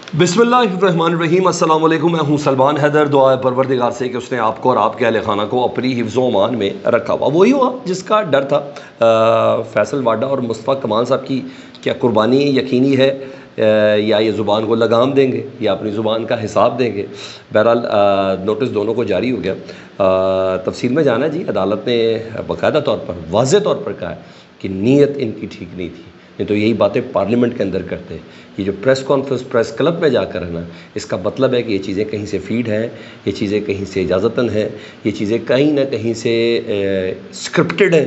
बिस्मिल्लाहिर्रहमानिर्रहीम। अस्सलाम वालेकुम। मैं हूँ सलमान हैदर। दुआ है परवरदिगार से कि उसने आपको और आपके अहल खाना को अपनी हिफ्ज़ व अमान में रखा हुआ। वही हुआ जिसका डर था। फैसल वाडा और मुस्तफ़ा कमाल साहब की क्या कुर्बानी यकीनी है, या ये ज़ुबान को लगाम देंगे या अपनी ज़ुबान का हिसाब देंगे। बहरहाल नोटिस दोनों को जारी हो गया। तफसील में जाना जी, अदालत ने बाकायदा तौर पर वाज़ेह तौर पर कहा है कि नीयत इनकी ठीक नहीं थी, नहीं तो यही बातें पार्लियामेंट के अंदर करते हैं। ये जो प्रेस कॉन्फ्रेंस प्रेस क्लब में जाकर है ना, इसका मतलब है कि ये चीज़ें कहीं से फीड हैं, ये चीज़ें कहीं से इजाज़तन हैं, ये चीज़ें कहीं ना कहीं से स्क्रिप्टेड हैं,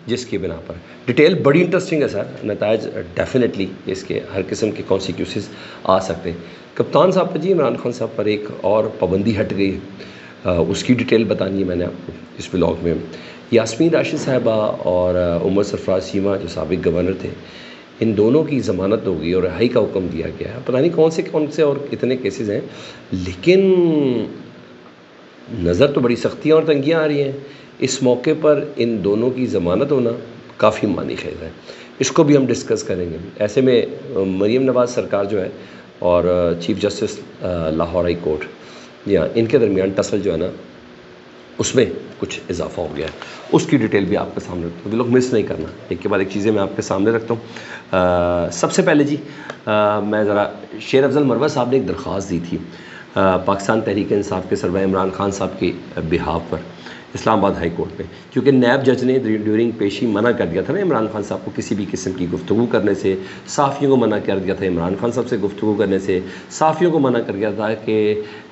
जिसकी बिना पर डिटेल बड़ी इंटरेस्टिंग है सर। नतायज डेफिनेटली इसके हर किस्म के कॉन्सिक्वेंसेस आ सकते हैं। कप्तान साहब पर जी, इमरान खान साहब पर एक और पाबंदी हट गई है, उसकी डिटेल बतानी है मैंने आपको इस ब्लॉग में। यास्मीन राशिद साहिबा और उमर सरफराज चीमा जो साबिक गवर्नर थे, इन दोनों की ज़मानत हो गई और रिहाई का हुक्म दिया गया है। पता नहीं कौन से और कितने केसेस हैं, लेकिन नज़र तो बड़ी सख्तियाँ और तंगियाँ आ रही हैं। इस मौके पर इन दोनों की ज़मानत होना काफ़ी मानी खेज है। इसको भी हम डिस्कस करेंगे। ऐसे में मरीम नवाज़ सरकार जो है और chief justice Lahore high court, जी हाँ, इनके दरमियान टसल जो है ना, उसमें कुछ इजाफा हो गया है। उसकी डिटेल भी आपके सामने रखता हूँ, लोग मिस नहीं करना, एक के बाद एक चीज़ें मैं आपके सामने रखता हूँ। सबसे पहले जी, मैं ज़रा शेर अफजल मरवा साहब ने एक दरख्वास्त दी थी पाकिस्तान तहरीक इंसाफ के सरबराह इमरान खान साहब के बिहाफ पर इस्लामाबाद हाई कोर्ट में, क्योंकि नैब जज ने ड्यूरिंग पेशी मना कर दिया था ना इमरान खान साहब को किसी भी किस्म की गुफ्तगू करने से। साफ़ियों को मना कर दिया था इमरान खान साहब से गुफ्तगू करने से। साफ़ियों को मना कर दिया था कि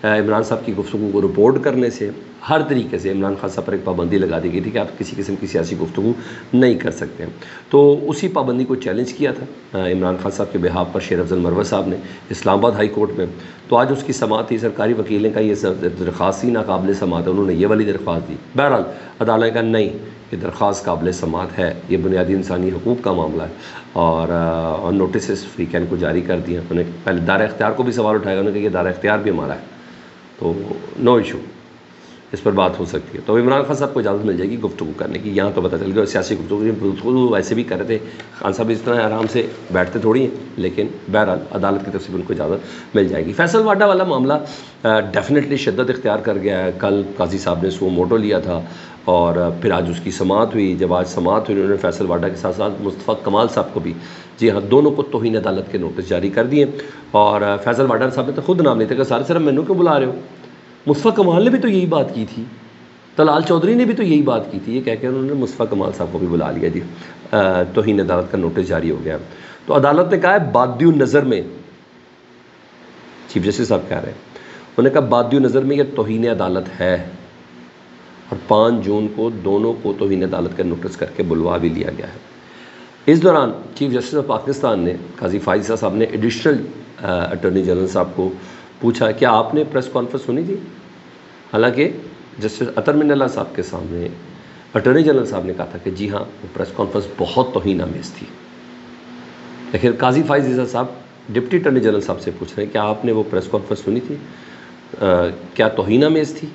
इमरान साहब की गुफ्तगू को रिपोर्ट करने से। हर तरीके से इमरान खान साहब पर एक पाबंदी लगा दी गई थी कि आप किसी किस्म की सियासी गुफ्तगू नहीं कर सकते। तो उसी पाबंदी को चैलेंज किया था इमरान खान साहब के बिहाफ पर शेर अफजल मरवा साहब ने इस्लामाबाद हाई कोर्ट में। तो आज उसकी समाअत थी। सरकारी वकील ने कहा ये दरख्वास्त ही नाकाबिल समाअत है, उन्होंने ये वाली दरख्वास्त दी। बहरहाल अदालत का नहीं, ये दरख्वास्त काबिल समाअत है, ये बुनियादी इंसानी हकूक़ का मामला है। और नोटिस फ्री कैन को जारी कर दिया। उन्होंने पहले दायरा इख्तियार को भी सवाल उठाया, उन्होंने कहा ये दायरा इख्तियार भी हमारा है, तो नो इशू, इस पर बात हो सकती है। तो इमरान खान साहब को इजाज़त मिल जाएगी गुफ्तगू करने की। यहाँ तो पता चल गया सियासी गुफ्तगू वैसे भी कर रहे थे, खान साहब इस तरह आराम से बैठते थोड़ी हैं, लेकिन बहरहाल अदालत की तरफ से उनको इजाज़त मिल जाएगी। फैसल वाडा वाला मामला डेफिनेटली शिद्दत इख्तियार कर गया है। कल काजी साहब ने सो मोटो लिया था और फिर आज उसकी समाअत हुई। जब आज समाअत हुई, उन्होंने फैसल वाडा के साथ साथ मुस्तफ़ा कमाल साहब को भी, जी हाँ, दोनों को तौहीन अदालत के नोटिस जारी कर दिए। और फैसल वाडा साहब ने तो खुद नाम लेते कि सारे सर मैनू क्यों बुला रहे हो। मुस्तफ़ा कमाल ने भी तो यही बात की थी, तलाल चौधरी ने भी तो यही बात की थी। ये कह के उन्होंने मुस्तफ़ा कमाल साहब को भी बुला लिया जी। तौहीन अदालत का नोटिस जारी हो गया। तो अदालत ने कहा है बादियो नज़र में, चीफ जस्टिस साहब कह रहे हैं, उन्होंने कहा बादियो नज़र में ये तौहीन अदालत है और 5 जून को दोनों को तौहीन अदालत का नोटिस करके बुलवा भी लिया गया है। इस दौरान चीफ जस्टिस ऑफ पाकिस्तान ने काजी फाइज़ा साहब ने एडिशनल अटॉर्नी जनरल साहब को पूछा क्या आपने प्रेस कॉन्फ्रेंस सुनी थी। हालांकि जस्टिस अतर मिन्नल्लाह साहब के सामने अटॉर्नी जनरल साहब ने कहा था कि जी हाँ, वो प्रेस कॉन्फ्रेंस बहुत तौहीन आमेज़ थी। लेकिन काजी फाइज़ा साहब डिप्टी अटॉर्नी जनरल साहब से पूछ रहे हैं क्या आपने वो प्रेस कॉन्फ्रेंस सुनी थी, क्या तौहीन आमेज़ थी।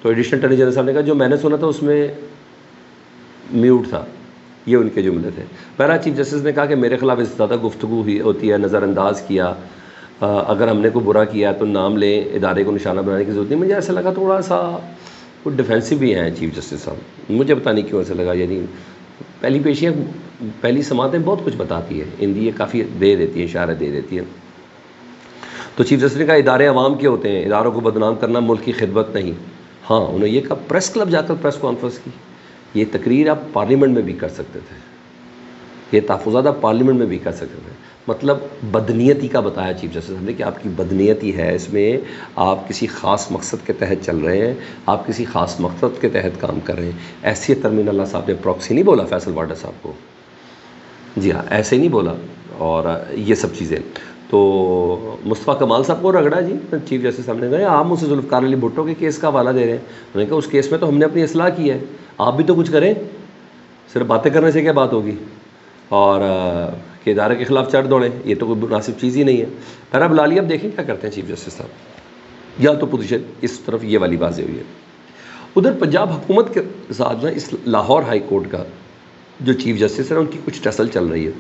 तो एडिशनल अटॉर्नी जनरल साहब ने कहा जो मैंने सुना था उसमें म्यूट था, ये उनके जुमले थे। बहरहाल चीफ जस्टिस ने कहा कि मेरे खिलाफ इससे ज़्यादा गुफ्तगू होती है, नज़रअंदाज किया, अगर हमने कोई बुरा किया तो नाम लें, इदारे को निशाना बनाने की ज़रूरत नहीं। मुझे ऐसा लगा थोड़ा सा कुछ डिफेंसिव भी हैं चीफ जस्टिस साहब, मुझे पता नहीं क्यों ऐसा लगा। यानी पहली पेशियाँ, पहली समातें बहुत कुछ बताती है, हिंदी ये काफ़ी दे देती है, इशारा दे देती है। तो चीफ जस्टिस ने कहा इदारे अवाम के होते हैं, इदारों को बदनाम करना मुल्क की खिदमत नहीं। हाँ, उन्होंने ये कहा प्रेस क्लब जाकर प्रेस कॉन्फ्रेंस की, ये तकरीर आप पार्लियामेंट में भी कर सकते थे, ये तहफ़्फ़ुज़ात आप पार्लियामेंट में भी कर सकते थे। मतलब बदनीयती का बताया चीफ जस्टिस ने कि आपकी बदनीयती है, इसमें आप किसी ख़ास मकसद के तहत चल रहे हैं, आप किसी ख़ास मकसद के तहत काम कर रहे हैं। ऐसे तरमीन अल्लाह साहब ने प्रॉक्सी नहीं बोला फैसल वाडा साहब को, जी हाँ, ऐसे नहीं बोला। और ये सब चीज़ें तो मुस्तफ़ा कमाल साहब को रगड़ा जी। चीफ जस्टिस साहब ने कहा आप मुझसे जुल्फ़िकार अली भुट्टो के केस का हवाला दे रहे हैं। उन्होंने कहा उस केस में तो हमने अपनी इस्लाह की है, आप भी तो कुछ करें, सिर्फ बातें करने से क्या बात होगी। और कि इदारे के ख़िलाफ़ चढ़ दौड़ें, ये तो कोई मुनासिब चीज़ ही नहीं है। पहला बुला लिया, अब देखें क्या करते हैं चीफ जस्टिस साहब। या तो पोजीशन इस तरफ ये वाली बात हुई है। उधर पंजाब हुकूमत के साथ ना इस लाहौर हाई कोर्ट का जो चीफ जस्टिस है उनकी कुछ टसल चल रही है।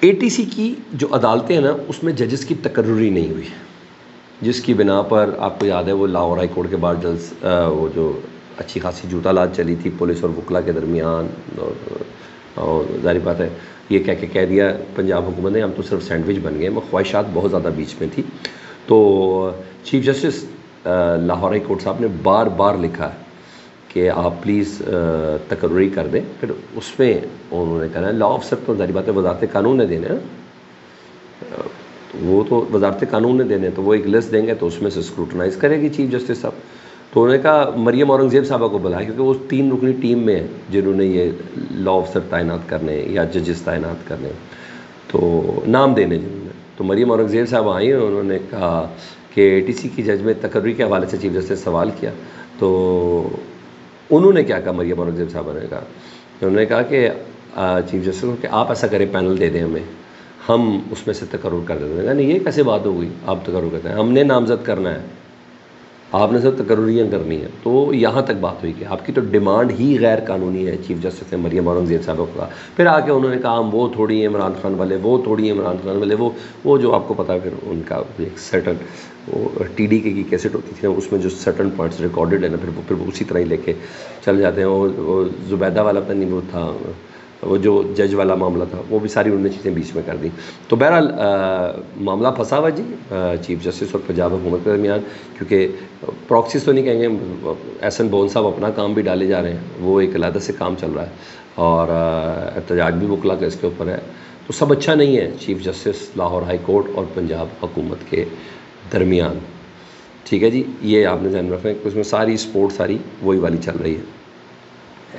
ATC کی جو عدالتیں ہیں نا اس میں ججز کی تقرری نہیں ہوئی، جس کی بنا پر آپ کو یاد ہے وہ لاہور ہائی کورٹ کے بعد وہ جو اچھی خاصی جوتا لات چلی تھی پولیس اور وکلا کے درمیان، اور ظاہر بات ہے یہ کہہ دیا پنجاب حکومت نے ہم تو صرف سینڈوچ بن گئے، خواہشات بہت زیادہ بیچ میں تھی. تو chief justice Lahore high court صاحب نے بار بار لکھا ہے کہ آپ پلیز تقرری کر دیں. پھر اس میں انہوں نے کہا لا آفسر تو ظاہر بات ہے وزارت قانون نے دینے ہیں، وہ تو وزارت قانون نے دینے، تو وہ ایک لسٹ دیں گے تو اس میں سے اسکروٹنائز کرے گی چیف جسٹس صاحب. تو انہوں نے کہا مریم اورنگزیب صاحبہ کو بلایا، کیونکہ وہ 3 رکنی ٹیم میں ہیں جنہوں نے یہ لا آفسر تعینات کرنے یا ججز تعینات کرنے، تو نام دینے جنہوں نے. تو مریم اورنگزیب صاحب آئیں، انہوں نے کہا کہ ATC کی جج میں تقرری کے حوالے سے چیف جسٹس نے سوال کیا. تو انہوں نے کیا کہا، مریم اورنگزیب صاحبہ نے کہا، انہوں نے کہا کہ چیف جسٹس کو کہ آپ ایسا کریں پینل دے دیں ہمیں، ہم اس میں سے تقرر کر دیتے ہیں. نہیں یہ کیسے بات ہو گئی، آپ تقرر کرتے ہیں، ہم نے نامزد کرنا ہے، آپ نے سب تقرریاں کرنی ہیں. تو یہاں تک بات ہوئی کہ آپ کی تو ڈیمانڈ ہی غیر قانونی ہے. چیف جسٹس نے مریم اورنگزیب صاحبہ کو کہا. پھر آ کے انہوں نے کہا ہم وہ تھوڑی ہیں عمران خان والے، وہ تھوڑی ہیں عمران خان والے، وہ جو آپ کو پتا ہے پھر ان کا ایک سرٹن وہ TDK کی کیسٹ ہوتی تھی اس میں جو سرٹن پوائنٹس ریکارڈڈ ہے نا، پھر وہ اسی طرح ہی لے کے چل جاتے ہیں. وہ زبیدہ والا پتہ نہیں وہ تھا، وہ جو جج والا معاملہ تھا، وہ بھی ساری انہوں نے چیزیں بیچ میں کر دیں. تو بہرحال معاملہ پھنسا ہوا جی چیف جسٹس اور پنجاب حکومت کے درمیان، کیونکہ پراکسیز تو نہیں کہیں گے، احسن بون صاحب اپنا کام بھی ڈالے جا رہے ہیں، وہ ایک علیحدہ سے کام چل رہا ہے، اور احتجاج بھی وکلا کا اس کے اوپر ہے. تو سب اچھا نہیں ہے chief justice Lahore high court اور پنجاب حکومت کے درمیان. ٹھیک ہے جی، یہ آپ نے ذہن میں رکھنا ہے کہ اس میں ساری سپورٹ ساری وہی والی چل رہی ہے.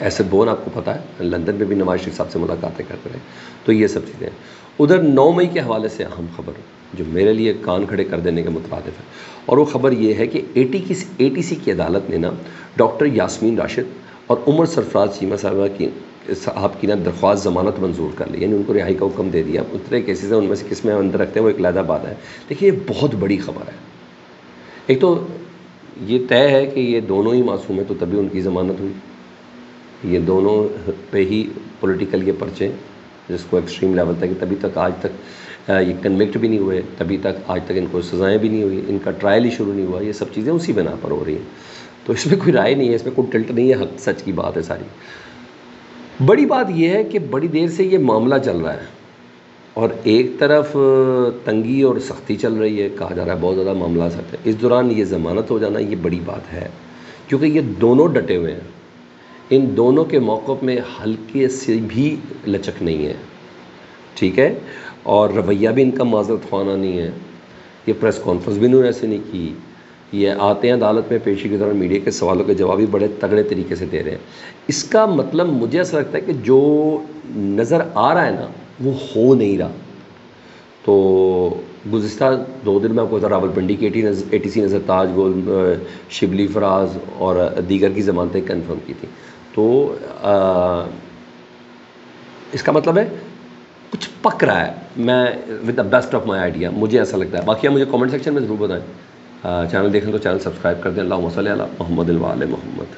ایسے بون آپ کو پتہ ہے لندن میں بھی نواز شریف صاحب سے ملاقاتیں کرتے رہے. تو یہ سب چیزیں. ادھر 9 مئی کے حوالے سے اہم خبر جو میرے لیے کان کھڑے کر دینے کے مترادف ہے، اور وہ خبر یہ ہے کہ ATC کی عدالت نے نا ڈاکٹر یاسمین راشد اور عمر سرفراز چیمہ صاحب کی نا درخواست ضمانت منظور کر لی، یعنی ان کو رہائی کا حکم دے دیا. اتنے کیسز ہیں، ان میں سے کس میں اندر رکھتے ہیں وہ ایک علیحدہ بات ہے، لیکن یہ بہت بڑی خبر ہے. ایک تو یہ طے ہے کہ یہ دونوں ہی معصوم ہیں، تو تبھی ان کی ضمانت ہوئی. یہ دونوں پہ ہی پولیٹیکل یہ پرچے جس کو ایکسٹریم لیول تک، تبھی تک آج تک یہ کنوکٹ بھی نہیں ہوئے، تبھی تک آج تک ان کو سزائیں بھی نہیں ہوئی، ان کا ٹرائل ہی شروع نہیں ہوا. یہ سب چیزیں اسی بنا پر ہو رہی ہیں. تو اس میں کوئی رائے نہیں ہے، اس میں کوئی ٹلٹ نہیں ہے، حق سچ کی بات ہے ساری. بڑی بات یہ ہے کہ بڑی دیر سے یہ معاملہ چل رہا ہے، اور ایک طرف تنگی اور سختی چل رہی ہے، کہا جا رہا ہے بہت زیادہ معاملہ سخت ہے. اس دوران یہ ضمانت ہو جانا یہ بڑی بات ہے، کیونکہ یہ دونوں ڈٹے ہوئے ہیں. ان دونوں کے موقف میں ہلکے سے بھی لچک نہیں ہے. ٹھیک ہے، اور رویہ بھی ان کا معذرت خوانا نہیں ہے. یہ پریس کانفرنس بھی انہوں نے ایسے نہیں کی، یہ آتے ہیں عدالت میں پیشی کے دوران میڈیا کے سوالوں کے جواب بھی بڑے تگڑے طریقے سے دے رہے ہیں. اس کا مطلب مجھے ایسا لگتا ہے کہ جو نظر آ رہا ہے نا وہ ہو نہیں رہا. تو گزشتہ 2 دن میں آپ کو راولپنڈی کی ATC نظر تاج گول، شبلی فراز اور دیگر کی ضمانتیں کنفرم کی تھیں. تو اس کا مطلب ہے کچھ پک رہا ہے. میں with the best of my idea مجھے ایسا لگتا ہے. باقی آپ مجھے کامنٹ سیکشن میں ضرور بتائیں. چینل دیکھیں تو چینل سبسکرائب کر دیں. اللہم صلی علی محمد و آل محمد.